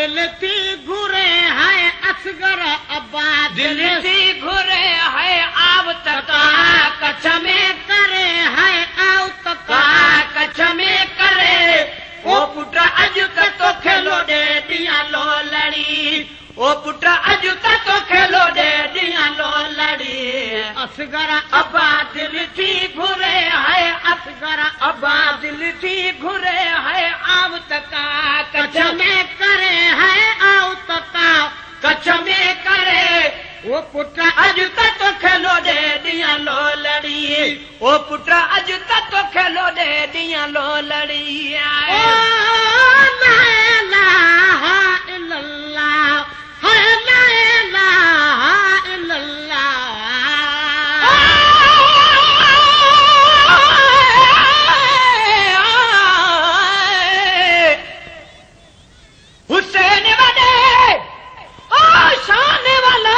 दिल थी घुरे है असगर अब्बा दिल थी घुरे है आव तका कच्छ में करे है आव तका कच्छ में करे ओ पुट अज तो खेलो दे दिया लो लड़ी ओ पुट अज तो खेलो दे दिया लो लड़ी असगर अब्बा दिल थी घुरे है असगर अब्बा दिल थी घुरे है आव तका कच्छ में करे है आव तका कच्छ में करे वो पुट अज तो खेलो दे दिया लो लड़ी ओ पुट अज तो खेलो दे दिया लो लड़ी ओ ला इलाहा इल्लल्लाह है ला इलाहा इल्लल्लाह हुसैन वडे ओ शान वाला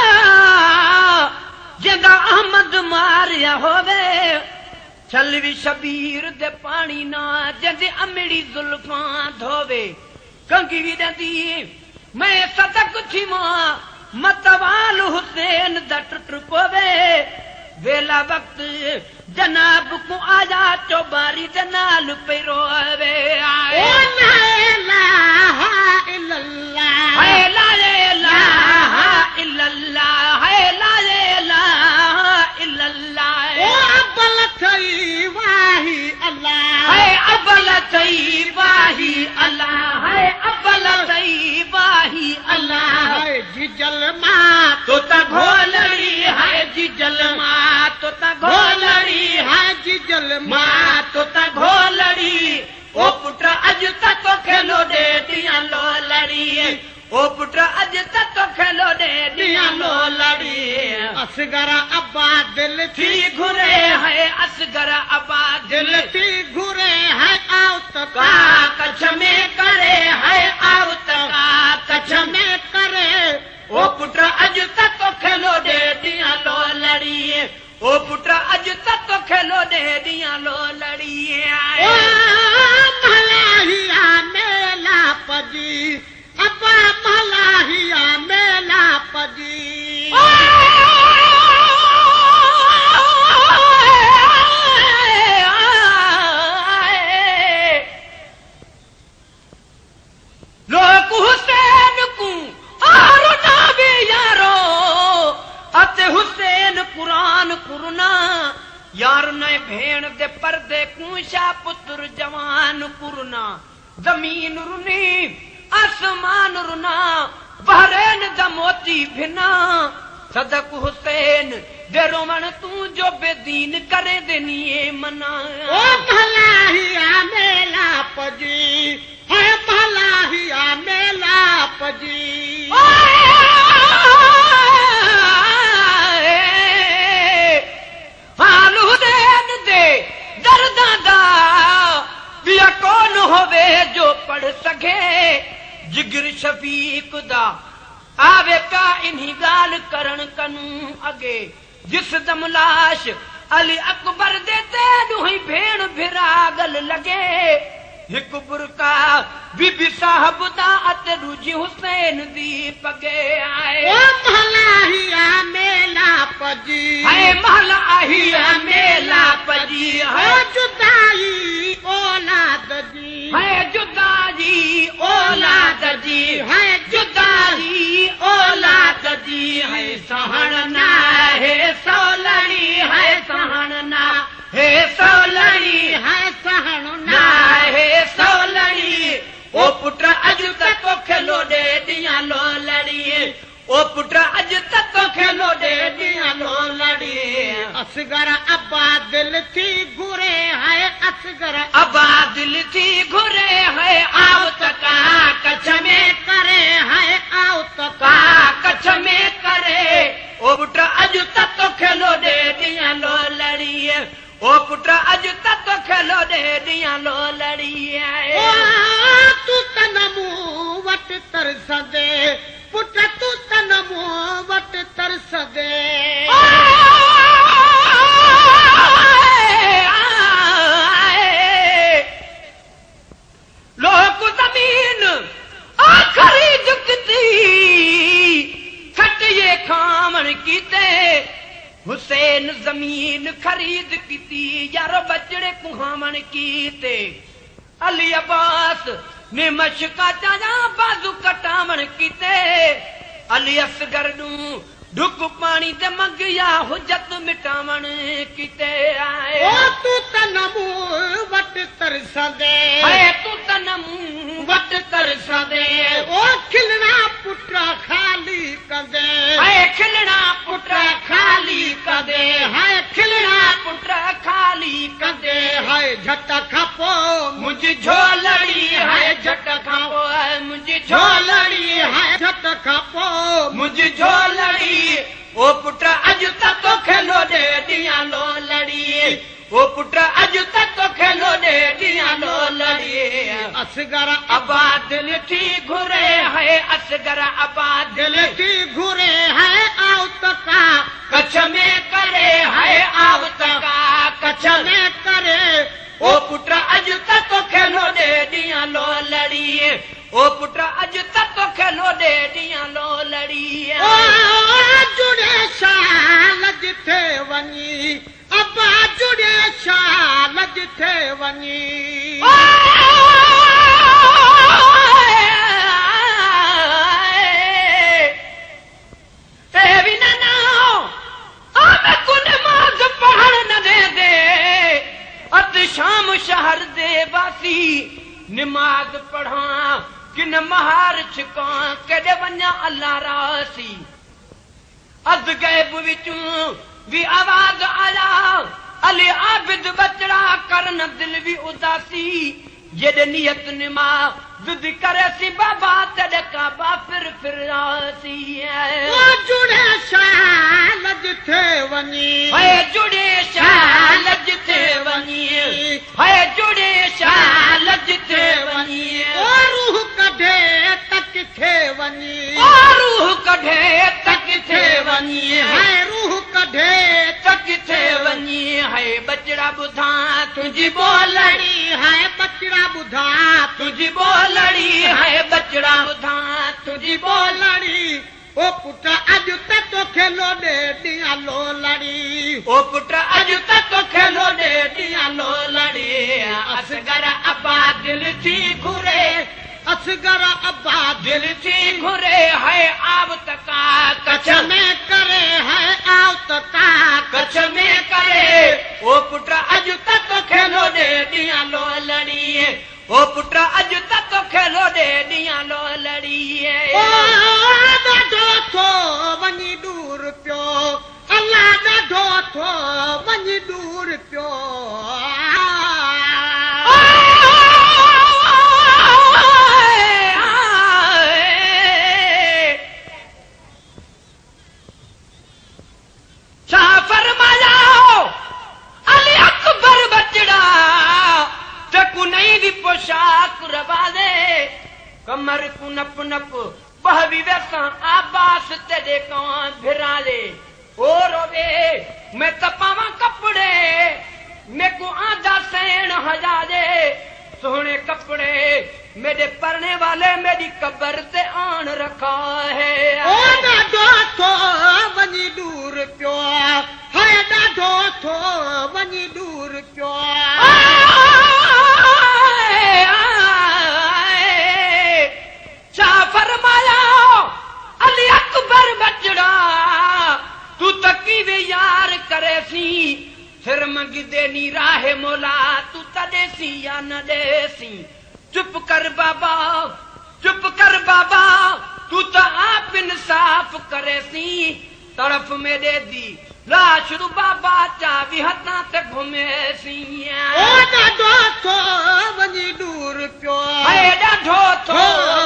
जिंदा अहमद मारिया होवे छलवी शबीर दे पानी ना जिंदे अमड़ी जुल्फां धोवे कंगी भी दंदी मैं सदक थी मां मतवाल हुसैन दट टुपवे वेला वक्त जनाब को आजा चौबारी जनाल पे रोवे आए ला इलाहा इल्लल्लाह है ला इलाहा इल्लल्लाह है ला इलाहा इल्लल्लाह ओ अब्बल थई वाही अल्लाह है अब्बल तैबाही अल्लाह है अब्बल तैबाही अल्लाह है जिजल मां तो घोलड़ी है जिजल मां तो घोलड़ी है जिजल मां मां तो घोलड़ी ओ पुट अज तो खेलो दे दिया लो लड़ी ओ पुट अज तो खेलो दे दिया लो लड़ी असगर अब्बा दिल थी घुरे है असगर अब्बा दिल थी घुरे है आव तका कच्छ में करे है आव तका कच्छ में करे ओ पुट अज तो खेलो दे दिया लो लड़ी ओ पुट अज तो खेलो दे दिया लो लड़ी ओ मलाहिया मेला पजी अब्बा मलाहिया मेला पजी लोग हुसैन को और ना भी यारो अते हुसैन कुरान कुरना यार ने भेण दे पर्दे कूशा पुत्र जवान कुरना जमीन रुनी आसमान रुना बहरेन द मोती भिना सदक हुसैन दे रोमन तू जो बेदीन करे देनिए मना ओ मलाहिया मेला पजी है मलाहिया मेला पजी हालू देन दे दर्दा दा बिया कौन होवे जो पढ़ सके जिगर शफीक दा आवे का इन्हीं गाल करण कनू अगे जिस दम लाश अली अकबर दे तेनू ही भेण भिरागल लगे हिक बुरका बीबी साहब दा अते दूजी हुसैन दी पगे आए ओ मलाहिया मेला पजी है मलाहिया मेला पजी है जुदाई औलाद जी है जुदाई औलाद जी है जुदाई औलाद जी है सहणना है सोलड़ी है सहणना है सोलड़ी है सहण ना है सोलड़ी ओ पुट अज तक खेलो दे दिया लो लड़ी ओ पुट अज तक खेलो दे दिया लो लड़ी असगर अब्बा दिल थी घुरे है असगर अब्बा दिल थी घुरे है आव तका कच्छ में करे है आव तका कच्छ में करे ओ पुट अज तक खेलो दे दिया लो लड़ी ओ पुट अज तक खेलो दे दिया लो लड़ी ओ तू तन मूं वट तरस दे पुट तू तन मूं वट तरस दे लोग जमीन खरीद हुसैन जमीन खरीद कीती यारो बचड़े कुहामण कीते अली अब्बास ने मशका चाया बाजू कटावण कीते अली असगर नूं ढुक पानी ते मंगिया हुजत मिटावण कीते आए ओ तू तनमू वट तरसदे तू तनमू वट तरसदे ओ खिलना पुत्रा खाली कदे खिलना पुत्र खाली कदे खिलना पुत्र खाली कदे हाय झट खपो मुझी झोलड़ी है झट खापो मुझी झोलड़ी हाय झट खपो मुझी झोलड़ी ओ पुत्र अज तक तो खेलो दे दिया लो लड़ी ओ पुत्र अज तक तो खेलो दे दिया लो लड़ी असगर आबाद दिल थी घुरे है असगर आबाद दिल की घुरे है आओ तका कच्छ में करे है आव तका कच्छ में करे ओ पुत्र अज तक तो खेलो दे दिया लो लड़ी ओ पुत्र अज तक तो खेलो दे दिया लो लड़ी ओ जुड़े शाल जिथे वनी अब्बा जुड़े शाल जिथे वनी शाम शहर दे बासी निमाज पढ़ा किन महार छिका कदे वन्या अल्लाह रासी अज गैब विचों भी आवाज आया अली आबिद बचड़ा करन दिल भी उदासी ये नियत निमा जिद करे सी बाबा तेरे काबा फिर आसी ओ जुड़े शाल जिथे वनी है जुड़े शाल जिथे वनी है जुड़े शाल जिथे वनी ओ रूह कढे तक थे वनी ओ रूह कढे तक थे वनी है रूह कढे तक थे वनी है बचड़ा बुधा तुझी बोलड़ी है बचड़ा बुधा तुझी बोलड़ी है बचड़ा बुधा तुझी बोलड़ी ओ पुत्र अज तक तो खेलो दे दिया लो लड़ी ओ पुत्र अज तक तो खेलो दे दिया लो लड़ी असगर अब्बा दिल थी घुरे असगर अब्बा दिल थी घुरे है आव तका कच्छ में करे है आओ तका कच्छ में करे ओ पुत्र अज तक तो खेलो दे दिया लो लड़ी ओ पुत्र अज तक तो खेलो दे दिया लो लड़ी ओ ॾाढो थो वञी दूर पियो अल्लाह ॾाढो थो वञी दूर पियो छा फरमाया अली अकबर बचड़ा तकु नहीं दी पोशाक रवादे कमर कु नप नप बहवी वैसा आबास तेरे कौन भिराले ओ रोवे मैं तपावा कपड़े मैं को आधा सैन हजारे सोने कपड़े मेरे परने वाले मेरी कब्र से आन रखा है ओ ॾाढो थो वञी दूर पियो हाय ॾाढो थो वञी दूर पियो छा फरमाया अली अकबर बचड़ा तू तकी वे यार करे सी फिर मंगी देनी राहे मोला तू तदेसी या न देसी चुप कर बाबा तू तो आप इंसाफ करे सी तरफ में दे दी लाश रू बाबा चावी हथा ते घुमे सी ओ ॾाढो थो वञी दूर पियो ॾाढो थो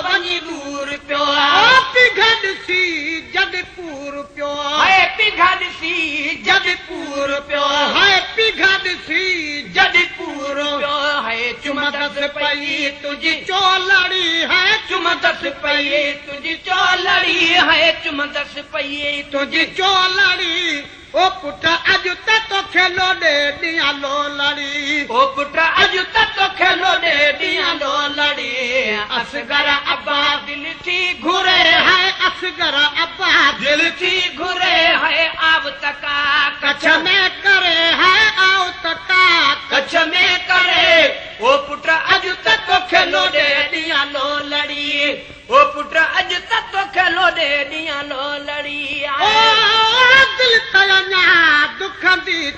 वञी दूर पियो पिघल सी जदपुर पियो पिघल सी जदपुर पियो पिघल सी जदपुर पियो है चुमदस पई तुझी चोलड़ी है चुमदस पई तुझी चोलड़ी है चुमदस पई तुझी चोलड़ी ओ पुट अज तक तो खेलो दे दिया लो लड़ी ओ पुट अज तक तो खेलो दे दिया लो लड़ी असगर अब्बा दिल थी घुरे है असगर अब्बा दिल थी घुरे है आब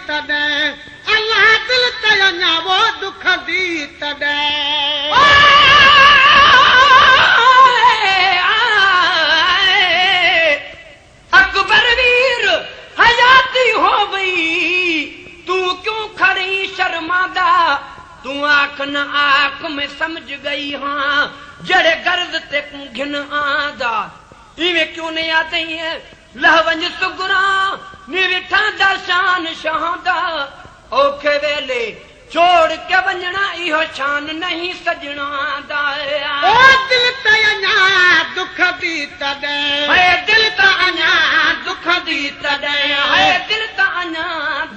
तॾहिं अलाह दिल ते अञा वो दुख दी तॾहिं अकबर वीर हयाती हो गई तू क्यों खड़ी शर्मादा तू आंख न आंख में समझ गई हाँ जड़े गर्द ते घिन आदा इवें क्यों नहीं आते हैं लहवंज सुगरा निविठा दर्शान शहादा ओखे वेले छोड़ के वंजना इहो शान नहीं सजना दाया ओ दिल ते अञा दुख दी तॾहिं है दिल त अञा दुख दी तॾहिं है दिल त अञा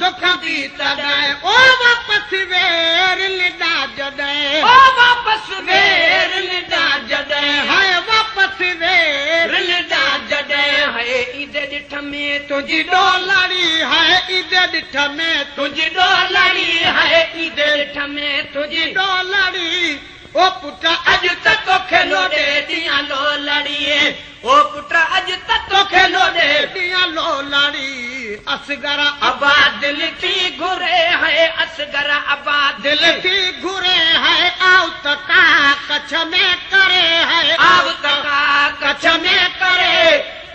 दुख दी तॾहिं ओ वापस वेर लिडा जॾहिं ओ वापस वेर लिडा जॾहिं हाय वापस वेर लिडा जॾहिं है ईद ॾिठ में तुंहिंजी डोलड़ी है ईद ॾिठ में तुंहिंजी डोलड़ी है ईद ॾिठ में तुंहिंजी डोलड़ी ओ पुट अॼु त तोखे लोॾे ॾियां लोलड़ीअ ओ पुट अॼु त तोखे लोॾे ॾियां लोलड़ी असगर आबाद दिल थी घुरे है असगर आबाद दिल थी घुरे है आवत का कच्छ में करे है आवत का कच्छ में करे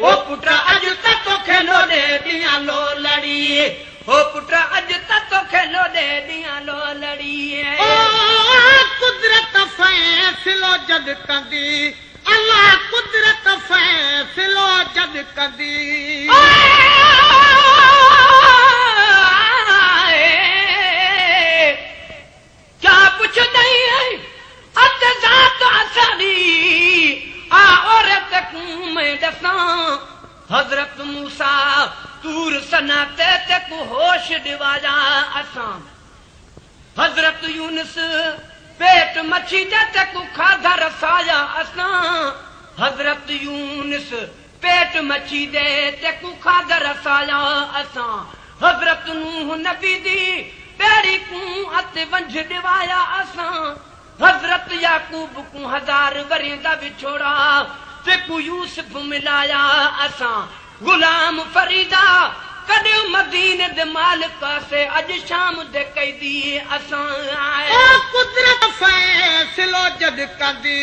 ओ पुट अॼु त तोखे लोॾे ॾियां लोलड़ीअ ओ पुट अॼु त तोखे लोॾे ॾियां लोलड़ीअ ओ कुदरत फैसलो जद कंदी अल्लाह कुदरत फैसलो जद कंदी क्या कुछ नहीं है अतजात असली आ औरत को मैं दसां हजरत मूसा तूर सनाते ते को होश दिवाजा असां हजरत यूनुस पेट मच्छी दे ते को खाधा रसाया असां हजरत यूनुस पेट मच्छी दे ते को खाधा रसाया असां हजरत नूह नबी दी बेड़ी को अत वंझ दिवाया असां हजरत याकूब को 1000 वरियं दा विछोड़ा ते को यूसुफ मिलाया असां गुलाम फरीदा कॾहिं मदीने दे मालिक से अॼु शाम दे कैदी असां ओ कुदरत फैसलो जद कंदी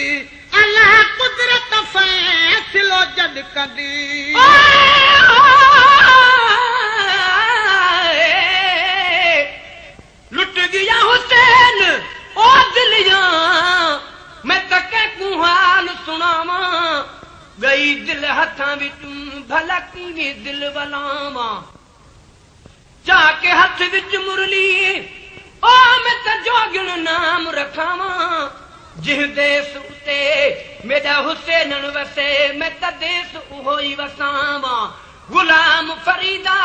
अल्लाह कुदरत फैसलो जद कंदी लुट गया हुसैन ओ दिलिया मैं तके को हाल सुनावा गई दिल हथां विचूं भला कीवे दिल वलावा जाके हथ विच मुरली ओ मैं त जोगिण नाम रखावा जिह देस उते मेरा हुसैनन वसे मैं त देस उहो ई वसावा गुलाम फरीदा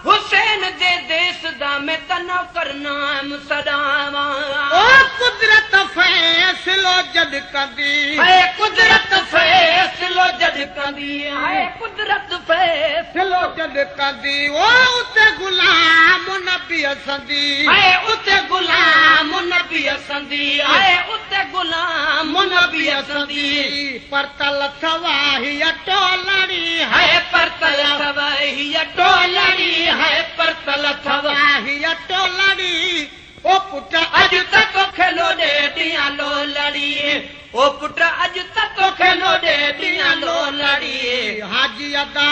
हुसैन दे देस दा मैं त नौकर नाम सदावा ओ कुदरत फैसलो जद कंदी है कुदरत फैसलो जद कंदी है कुदरत फैसलो जद कंदी ओ उते गुलाम नबी असंदी है उते गुलाम नबी असंदी है उते गुलाम नबी असंदी परतल थवाही टोलड़ी है परतल थवाही टोलड़ी है परतल थवाही टोलड़ी ओ पुट अॼु त तोखे लोॾे ॾियां लोलड़ीअ ओ पुट अॼु त तोखे लोॾे ॾियां लोलड़ीअ हाजी अदा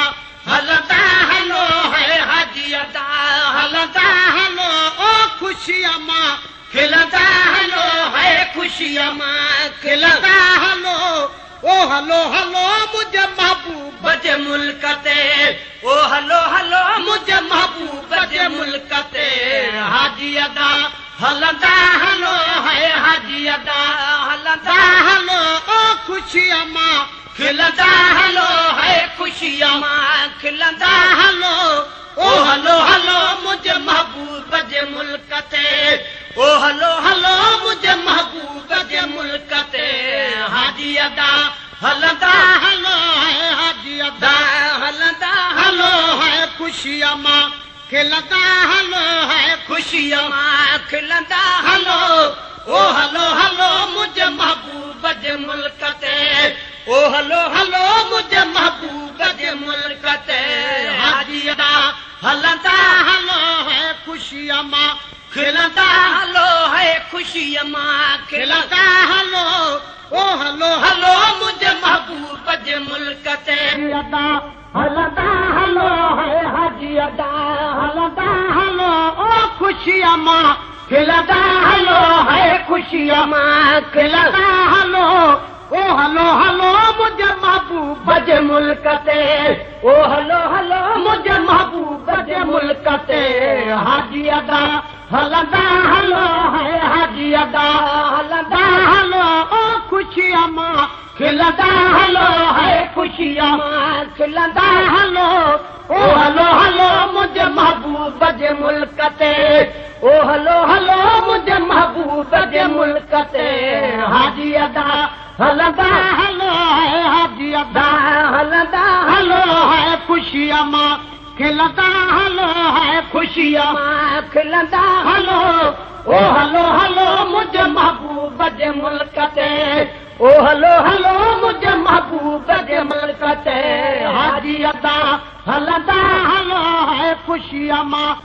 हलंदा हलो है हाजी अदा हलंदा हलो ओ खुशियां मां खिलंदा हलो है खुशियां मां खिलंदा हलो ओ हलो हलो मुझे महबूब जे मुल्क ते ओ हलो हलो मुझे महबूब जे मुल्क ते हाजी अदा हलंदा हलो है हाजी अदा हलंदा हलो ओ खुशियां मां खिलंदा हलो है खुशियां मां खिलंदा हलो ओ हलो हलो मुझे महबूब जे मुल्क ते ओ हलो हलो मुझे महबूब जे मुल्क ते हाजी अदा हलंदा हलो है हाजी अदा हलंदा हलो है खुशियां मां खिलंदा हलो है खुशियां मां खिलंदा हलो ओ हलो हलो मुझे महबूब जे मुल्क ते ओ हलो हलो मुझे महबूब जे मुल्क ते हाजी अदा हलंदा हलो है ख़ुशीअ मां खिलंदा हलो है खुशीअ मां खिलंदा हलो ओ हलो हलो मुंहिंजे महबूब जे मुल्क ते अदा हलंदा हलो है हाजी अदा हलंदा हलो ओ ख़ुशीअ मां खिलंदा हलो है ख़ुशीअ मां खिलंदा हलो ओ हलो हलो मुंहिंजे महबूब जे मुल्क ते ओ हलो हलो मुंहिंजे महबूब जे मुल्क ते हाजी अदा हलंदा हलो है हाजी अदा हलंदा हलो ओ ख़ुशीअ मां खिलंदा हलो है ख़ुशीअ मां खिलंदा हलो ओ हलो हलो मुंहिंजे महबूब जे मुल्क ते ओ हलो हलो मुंहिंजे महबूब जे मुल्क ते हाजी अदा हलंदा हलो है हाजी अदा हलंदा हलो है ख़ुशीअ मां खिलंदा हलो है ख़ुशीअ मां खिलंदा हलो ओ हलो हलो मुंहिंजे महबूब जे मुल्क ते ओ हलो हलो मुंहिंजे महबूब जे मुल्क ते हाजी अदा हलंदा हलो है ख़ुशीअ मां